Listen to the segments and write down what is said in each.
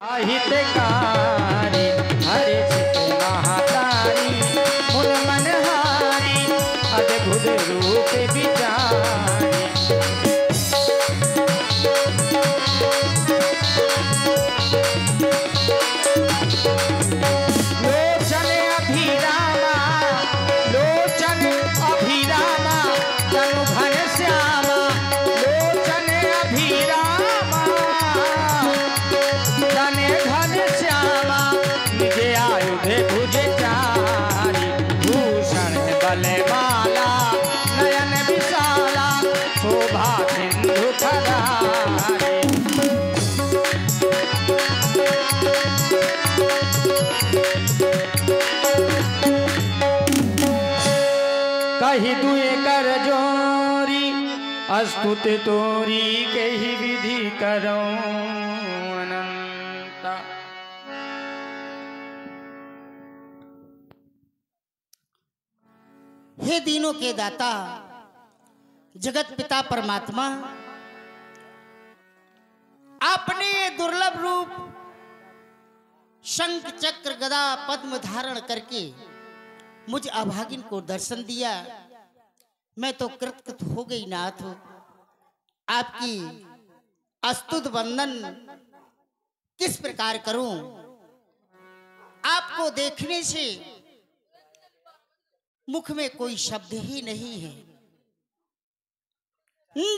हितकारी हरे चित महातारी मुन मनहारी अद्भुत रूप विचारी लोचन अभिरामा तनु घन श्यामा लोचन अभिरामा तने घन श्यामा निजे आयुध भुज चारी भूषण बलमाला नयन विशाला शोभा सिंधु खरारी कही दुए कर जोरी अस्तुति तोरी कही विधि करो अनंता। हे दीनों के दाता जगत पिता परमात्मा, आपने ये दुर्लभ रूप शंख चक्र गदा पद्म धारण करके मुझ अभागिन को दर्शन दिया। मैं तो कृतकृत हो गई नाथ। आपकी अस्तुत वंदन किस प्रकार करूं? आपको देखने से मुख में कोई शब्द ही नहीं है।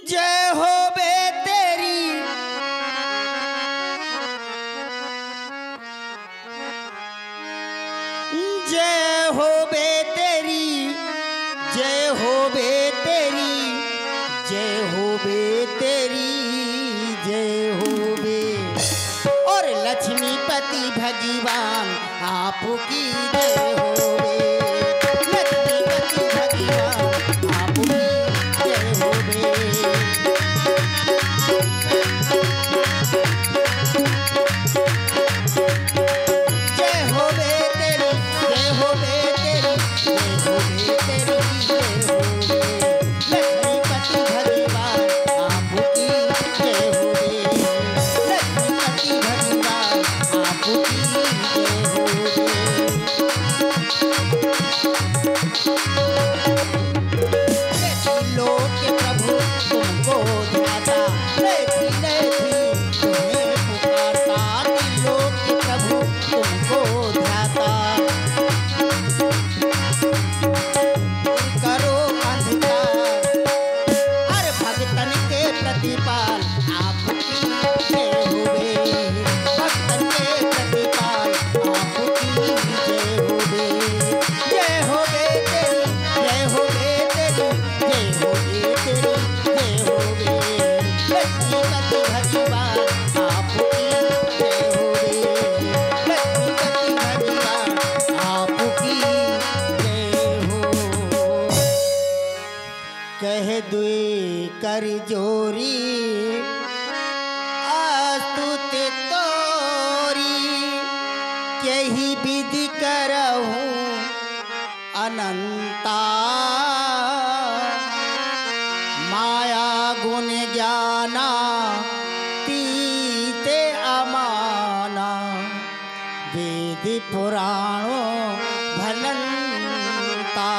जय हो बे तेरी जय हो बे तेरी जय हो बे तेरी जय हो बे तेरी जय हो बे। और लक्ष्मीपति भगवान आपकी जय हो बे। लक्ष्मीपति भगवान आपकी जय हो बे। कह दुई कर जोरी अस्तुत तोरी यही विधि करहूं अनंता। माया गुण ज्ञाना तीते अमाना वेद पुराणों भनंता।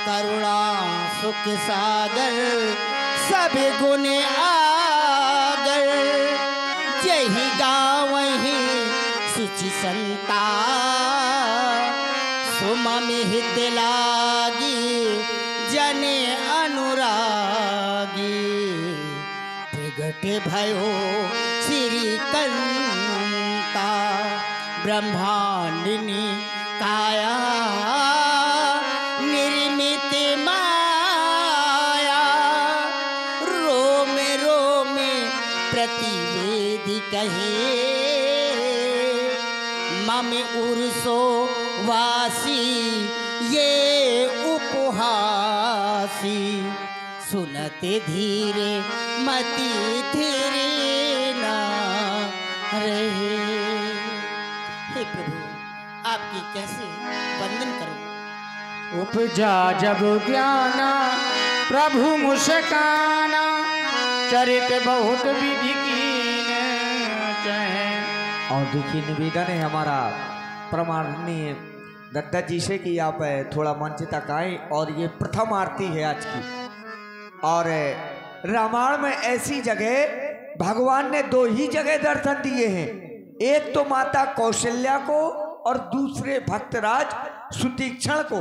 करुणा सुख सागर सब गुण आगर यही गाँव ही सुचि संता। सुमम हित लागी जन अनुरागी प्रगट भयो श्री कंता। ब्रह्मांडिनी काया निर्मित माया रोम रोम प्रतिवेदी कहे मम उर्सो वासी ये उपहासी। सुनते धीरे मति धीरे ना रहे। हे प्रभु आपकी कैसे वंदन करूं? उपजा जब ज्ञाना प्रभु मुस्काना चरित बहुत विधि कीन चाहे और देखिए निवेदन है हमारा परमाणनीय दत्ता जी से कि आप थोड़ा मंच तक आए और ये प्रथम आरती है आज की। और रामायण में ऐसी जगह भगवान ने दो ही जगह दर्शन दिए हैं, एक तो माता कौशल्या को और दूसरे भक्तराज सुतीक्षण को।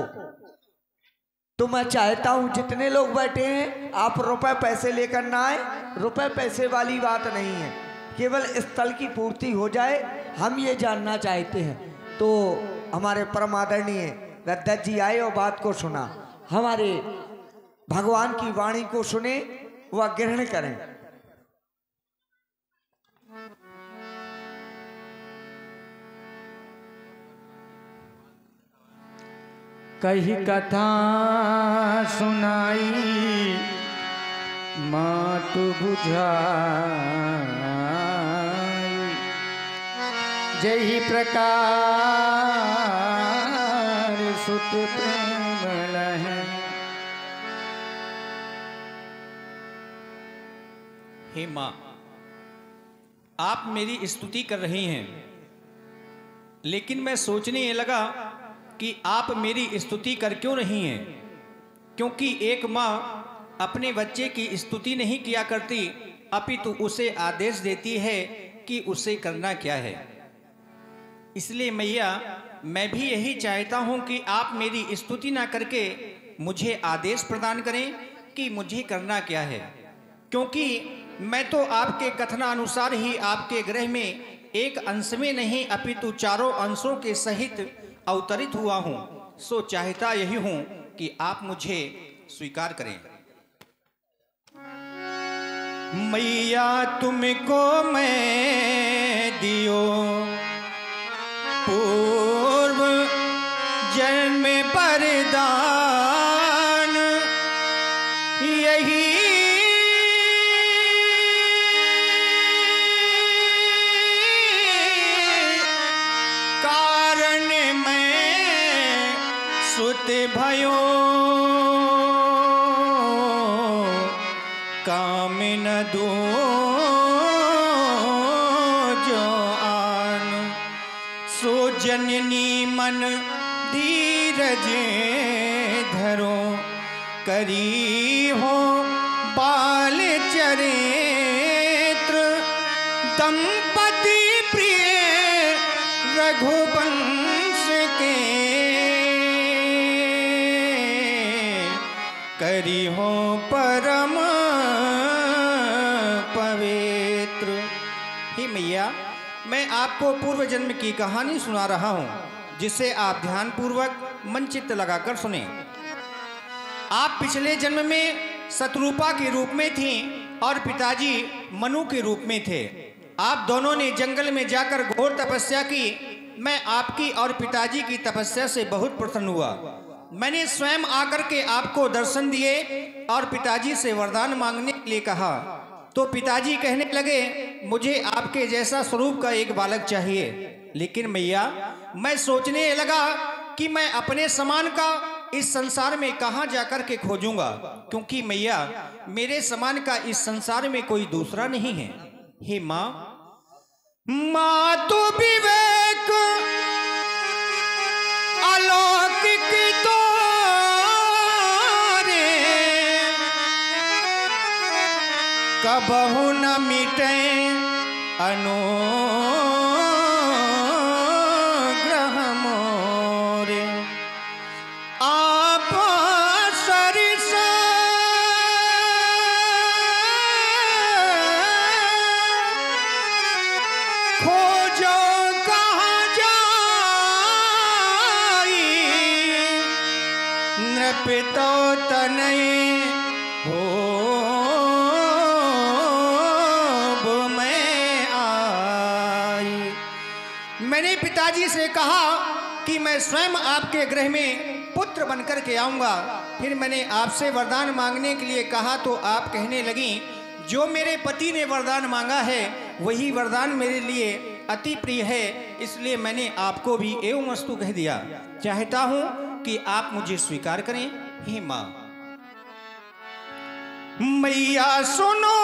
तो मैं चाहता हूं जितने लोग बैठे हैं आप रुपए पैसे लेकर ना आए, रुपए पैसे वाली बात नहीं है, केवल स्थल की पूर्ति हो जाए हम ये जानना चाहते हैं। तो हमारे परम आदरणीय दत्त जी आए और बात को सुना, हमारे भगवान की वाणी को सुने वह ग्रहण करें। कही कथा सुनाई मात बुझाई, जही प्रकार सुत प्रेम लहै। हे माँ, आप मेरी स्तुति कर रही हैं, लेकिन मैं सोचने ये लगा कि आप मेरी स्तुति कर क्यों रही हैं, क्योंकि एक माँ अपने बच्चे की स्तुति नहीं किया करती, अपितु उसे आदेश देती है कि उसे करना क्या है। इसलिए मैया, मैं भी यही चाहता हूँ कि आप मेरी स्तुति ना करके मुझे आदेश प्रदान करें कि मुझे करना क्या है, क्योंकि मैं तो आपके कथनानुसार ही आपके गृह में एक अंश में नहीं अपितु चारों अंशों के सहित अवतरित हुआ हूँ। सो चाहता यही हूँ कि आप मुझे स्वीकार करें। मैया तुमको मैं दियो पूर्व जन्म परदान, यही कारण मैं सुत भयो काम न दो जो आन। सो जननी मन धीरज धरो, करी हो बाल चरित्र, दंपति प्रिय रघुवंश के, करी हो परम पवित्र। हे मैया, मैं आपको पूर्व जन्म की कहानी सुना रहा हूँ, जिसे आप ध्यान पूर्वक मन चित्त लगाकर सुने। आप पिछले जन्म में शत्रुपा के रूप में थीं और पिताजी मनु के रूप में थे। आप दोनों ने जंगल में जाकर घोर तपस्या की। मैं आपकी और पिताजी की तपस्या से बहुत प्रसन्न हुआ। मैंने स्वयं आकर के आपको दर्शन दिए और पिताजी से वरदान मांगने के लिए कहा, तो पिताजी कहने लगे मुझे आपके जैसा स्वरूप का एक बालक चाहिए। लेकिन मैया, मैं सोचने लगा कि मैं अपने समान का इस संसार में कहाँ जाकर के खोजूंगा, क्योंकि मैया मेरे समान का इस संसार में कोई दूसरा नहीं है। हे माँ, माँ तो विवेक अलौकिक तो रे, कबहु न मिटे अनुग्रह मोरे। आप सरिस खोजो कहाँ जाई, नृपितो तनय हो मैंने पिताजी से कहा कि मैं स्वयं आपके गृह में पुत्र बनकर के आऊंगा। फिर मैंने आपसे वरदान मांगने के लिए कहा तो आप कहने लगी जो मेरे पति ने वरदान मांगा है वही वरदान मेरे लिए अति प्रिय है, इसलिए मैंने आपको भी एवं वस्तु कह दिया। चाहता हूं कि आप मुझे स्वीकार करें। हे माँ, मैया सुनो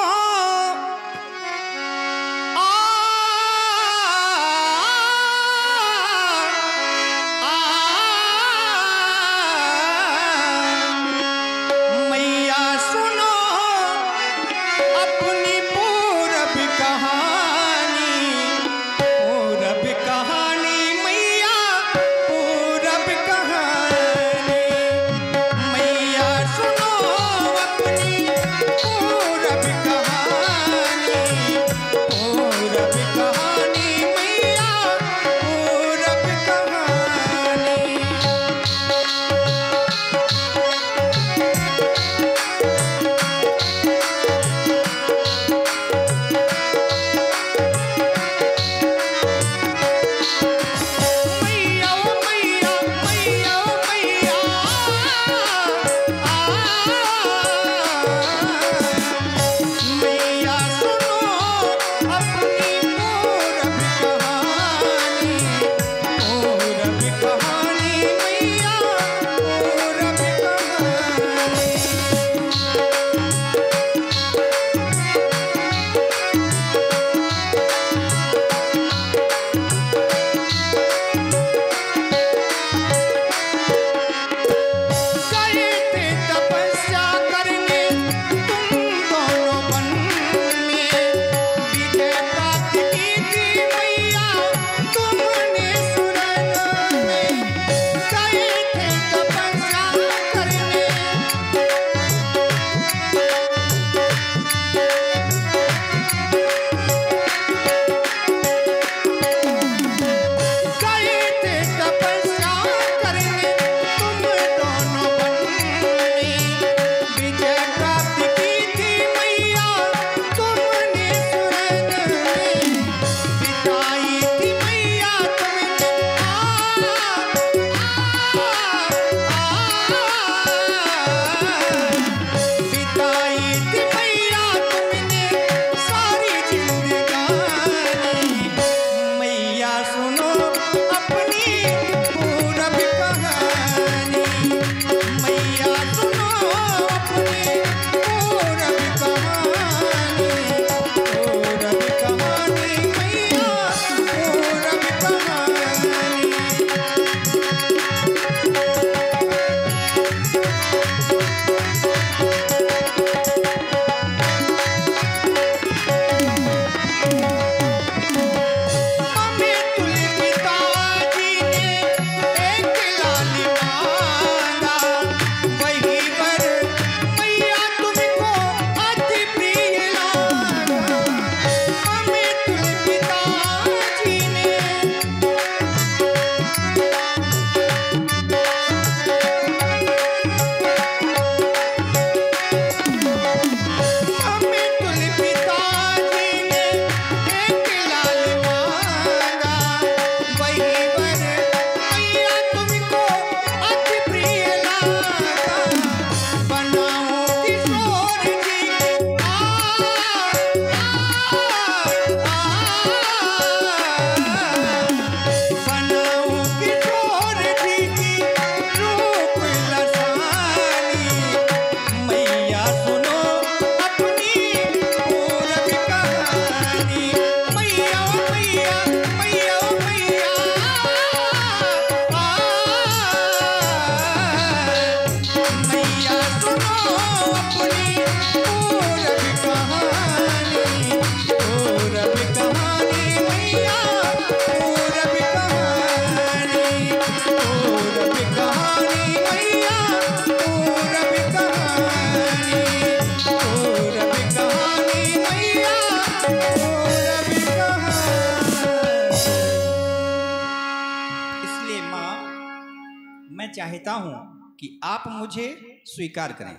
चाहता हूं कि आप मुझे स्वीकार करें।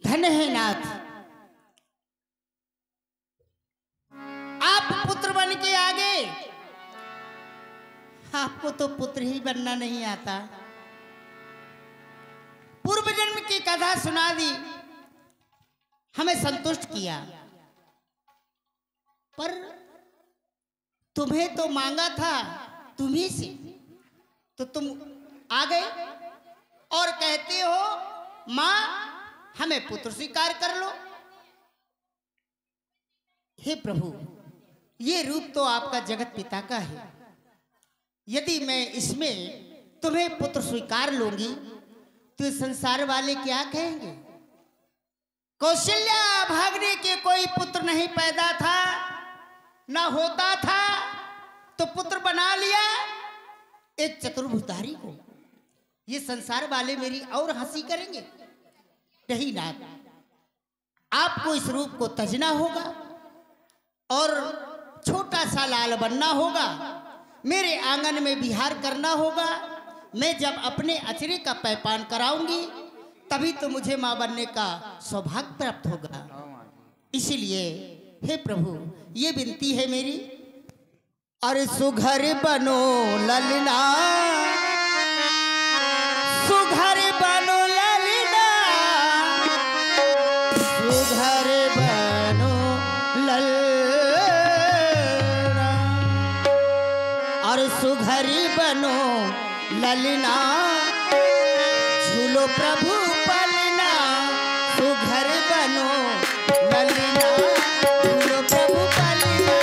धन्य है नाथ, आप पुत्र बन के आ गए। आपको तो पुत्र ही बनना नहीं आता। पूर्व जन्म की कथा सुना दी, हमें संतुष्ट किया, पर तुम्हें तो मांगा था तुम्ही से, तो तुम आ गए और कहते हो मां हमें पुत्र स्वीकार कर लो। हे प्रभु, ये रूप तो आपका जगत पिता का है। यदि मैं इसमें तुम्हें पुत्र स्वीकार लूंगी तो संसार वाले क्या कहेंगे? कौशल्या भागने के कोई पुत्र नहीं पैदा था, ना होता था, तो पुत्र बना लिया एक चतुर्भुजधारी को। ये संसार वाले मेरी और हंसी करेंगे। नहीं नाथ, आपको इस रूप को तजना होगा और छोटा सा लाल बनना होगा, मेरे आंगन में विहार करना होगा। मैं जब अपने अचरे का पैपान कराऊंगी तभी तो मुझे मां बनने का सौभाग्य प्राप्त होगा। इसीलिए हे प्रभु, ये विनती है मेरी। अरे सुघर बनो ललना, सुघर बनो ललना, सुघर बनो ललना, और सुघर बनो ललना, झूलो प्रभु पलना, सुघर बनो ललना, झूलो प्रभु पलना।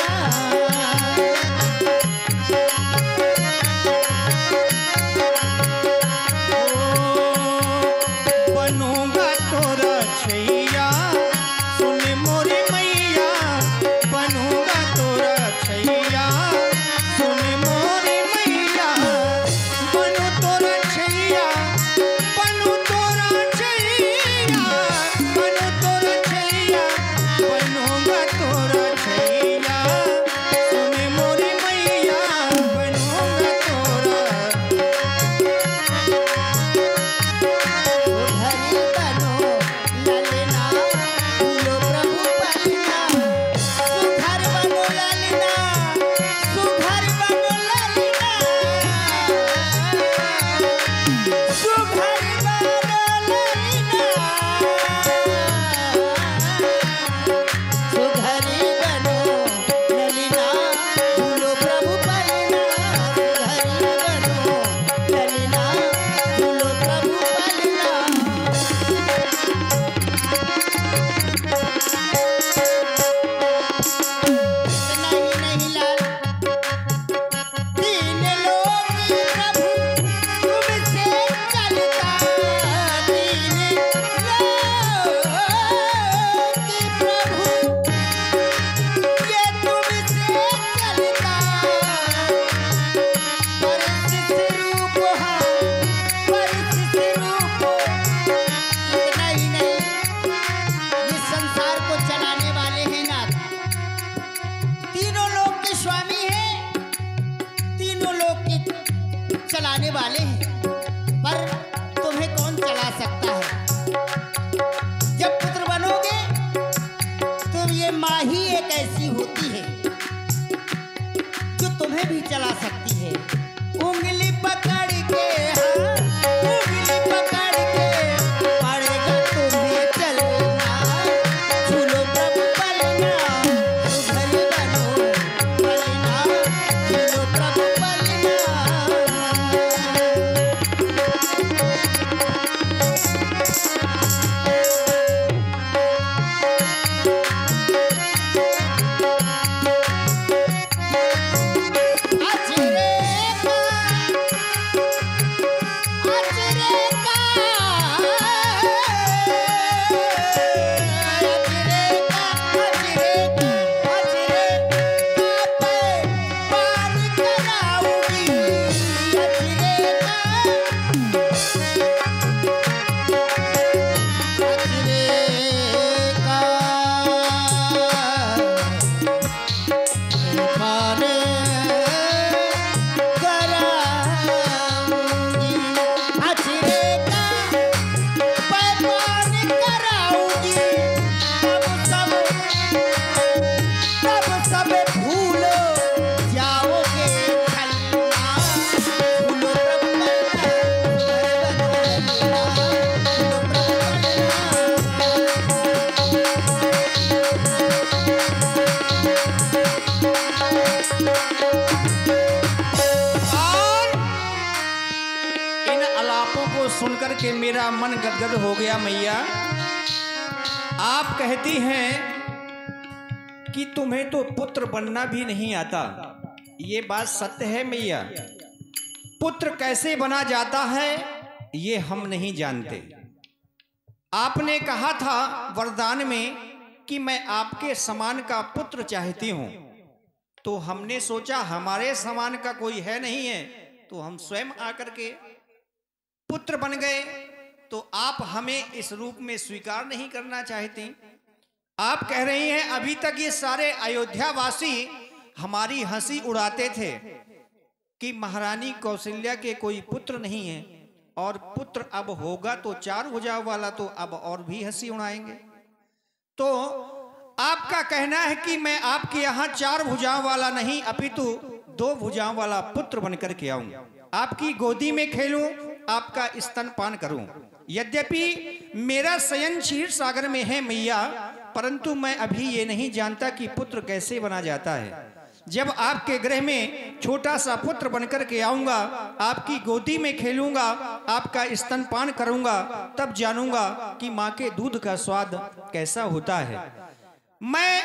बनूंगा तोरा छैया, सुन मोरी मैया, बनूंगा तोरा छैया, सुन मोरी मैया, बनू तोरा छैया, बनू तोरा छैया, बनू तोरा छैया, बनूंगा तोरा छैया, सुन मोरी मैया, बनूंगा तोरा। सुघर बनो ललना, झूलो प्रभु पलना, सुघर बनो ललना, सुघर बनो ललना, सुघर बनो ललना, सुघर बनो ललना, झूलो प्रभु पलना, सुघर बनो ललना, झूलो प्रभु पलना। नहीं लाल, तीन लोक प्रभु तुमसे चलता, तीन लोक प्रभु ये तुमसे चलता, परिचित रूप है, परिचित रूप। इतना ही नहीं, इस संसार को चलाने वाले हैं नाथ, तीनों लोक के स्वामी हैं, तीनों लोक के चलाने वाले हैं, पर तुम्हें कौन चला सकता है? जब पुत्र बनोगे तो ये माँ ही एक ऐसी होती है जो तुम्हें भी चला सकती है। उंगली पकड़ के, हाँ, उंगली पकड़ के पड़ेगा तुम्हें चलना, झूलो प्रभु पलना, सुघर बनो पलना, झूलो प्रभु पलना। अचरे सुनकर के मेरा मन गदगद हो गया मैया। आप कहती हैं कि तुम्हें तो पुत्र बनना भी नहीं आता। ये बात सत्य है मैया। पुत्र कैसे बना जाता है ये हम नहीं जानते। आपने कहा था वरदान में कि मैं आपके समान का पुत्र चाहती हूं, तो हमने सोचा हमारे समान का कोई है नहीं है, तो हम स्वयं आकर के पुत्र बन गए। तो आप हमें इस रूप में स्वीकार नहीं करना चाहती। आप कह रही हैं अभी तक ये सारे अयोध्यावासी हमारी हंसी उड़ाते थे कि महारानी कौशल्या के कोई पुत्र नहीं है, और पुत्र अब होगा तो 4 भुजाओं वाला, तो अब और भी हंसी उड़ाएंगे। तो आपका कहना है कि मैं आपके यहाँ 4 भुजाओं वाला नहीं अपितु 2 भुजाओं वाला पुत्र बनकर के आऊं, आपकी गोदी में खेलूं, आपका स्तनपान करूं। यद्यपि मेरा शयन क्षीर सागर में है मैया, परंतु मैं अभी ये नहीं जानता कि पुत्र कैसे बना जाता है। जब आपके गृह में छोटा सा पुत्र बनकर के आऊंगा, आपकी गोदी में खेलूंगा, आपका स्तनपान करूंगा, तब जानूंगा कि माँ के दूध का स्वाद कैसा होता है। मैं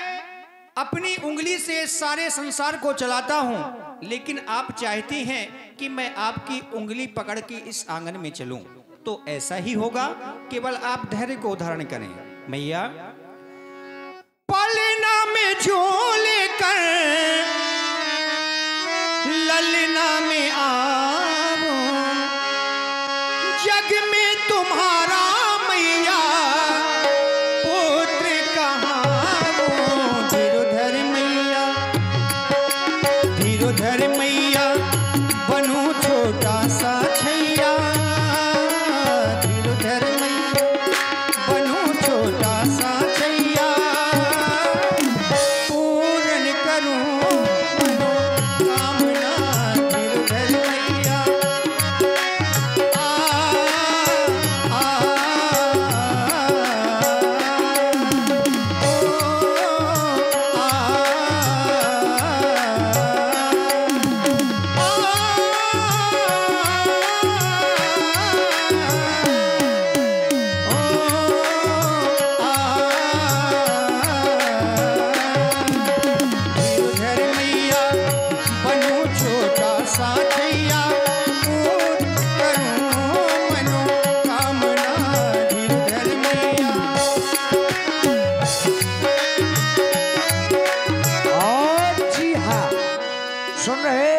अपनी उंगली से सारे संसार को चलाता हूं, लेकिन आप चाहती हैं कि मैं आपकी उंगली पकड़ के इस आंगन में चलूं, तो ऐसा ही होगा। केवल आप धैर्य को धारण करें मैया। पलना में झोले कर ललना में आवो, जग में तुम्हारा मैया पुत्र कहाँ हो। धीरोधर मैया, धीरोधर मैया, बनूं छोटा सा छैया। धीरोधर मैया, बनूं छोटा सा छैया। पूर्ण करूं मनोकामना। धीरोधर मैया, सुन रहे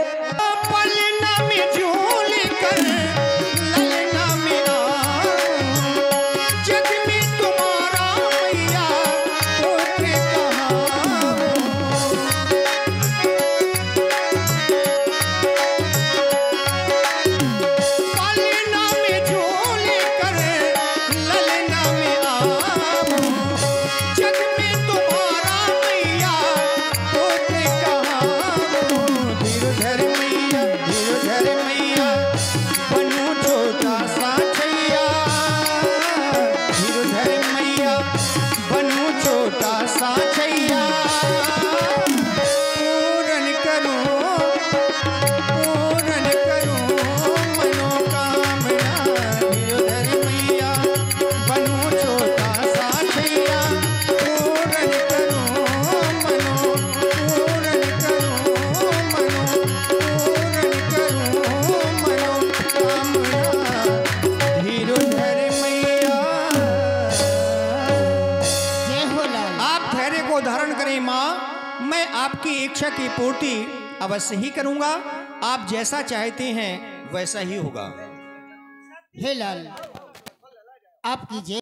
पलना में झूल कर ललना में आवो, जग में तुम्हारा मैया पुत्र कहाँ हो। पलना में झूल कर ललना में आवो, जग में तुम्हारा मैया पुत्र कहाँ हो। धीरोधर मैया, धीरोधर मैया, बनूं छोटा सा छैया। धीरोधर मैया, बनूं छोटा सा छैया। पूर्ण करूं मनोकामना। धीरोधर मैया, बनूं छोटा सा छैया। पूर्ण करूं मनोकामना। धीरोधर मैया। जय हो लाल। आप धैर्य को धारण करें माँ। मैं आपकी इच्छा की पूर्ति अवश्य ही करूंगा। आप जैसा चाहते हैं वैसा ही होगा। हे लाल, आपकी जय।